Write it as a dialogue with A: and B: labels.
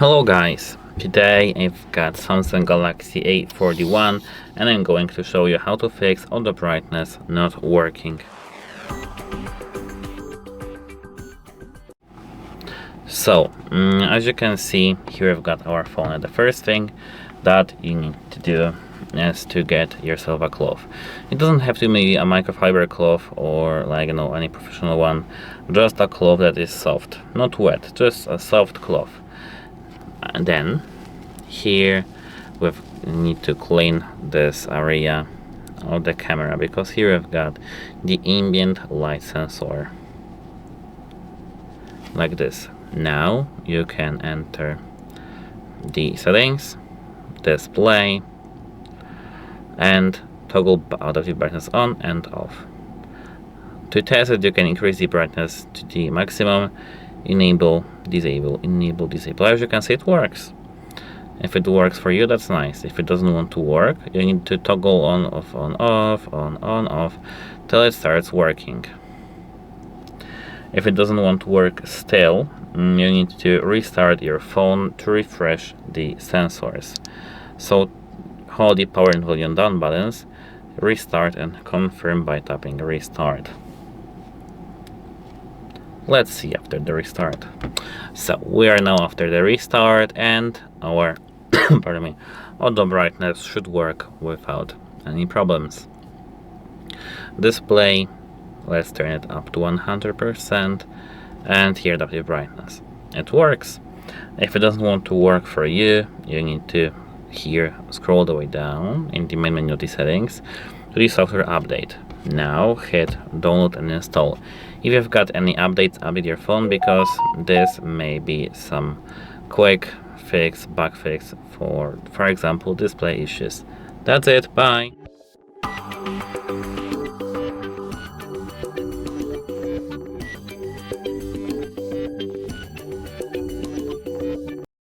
A: Hello guys, today I've got Samsung Galaxy A41 and I'm going to show you how to fix auto brightness not working. So, as you can see, here I've got our phone, and the first thing that you need to do is to get yourself a cloth. It doesn't have to be a microfiber cloth or any professional one, just a cloth that is soft, not wet, just a soft cloth. And then here we need to clean this area of the camera, because here we've got the ambient light sensor like this. Now you can enter the settings, display, and toggle adaptive brightness on and off. To test it, you can increase the brightness to the maximum, enable, disable, enable, disable. As you can see, it works. If it works for you, that's nice. If it doesn't want to work, you need to toggle on, off, on, off, on, off, till it starts working. If it doesn't want to work still, you need to restart your phone to refresh the sensors. So hold the power and volume down buttons, restart and confirm by tapping restart. Let's see after the restart. So we are now after the restart, and our pardon me, auto brightness should work without any problems. Display, let's turn it up to 100%, and here adaptive brightness. It works. If it doesn't want to work for you, you need to here scroll the way down in the main menu of the settings to the software update. Now hit download and install. If you've got any updates, update your phone, because this may be some quick fix, bug fix for example, display issues. That's it, bye!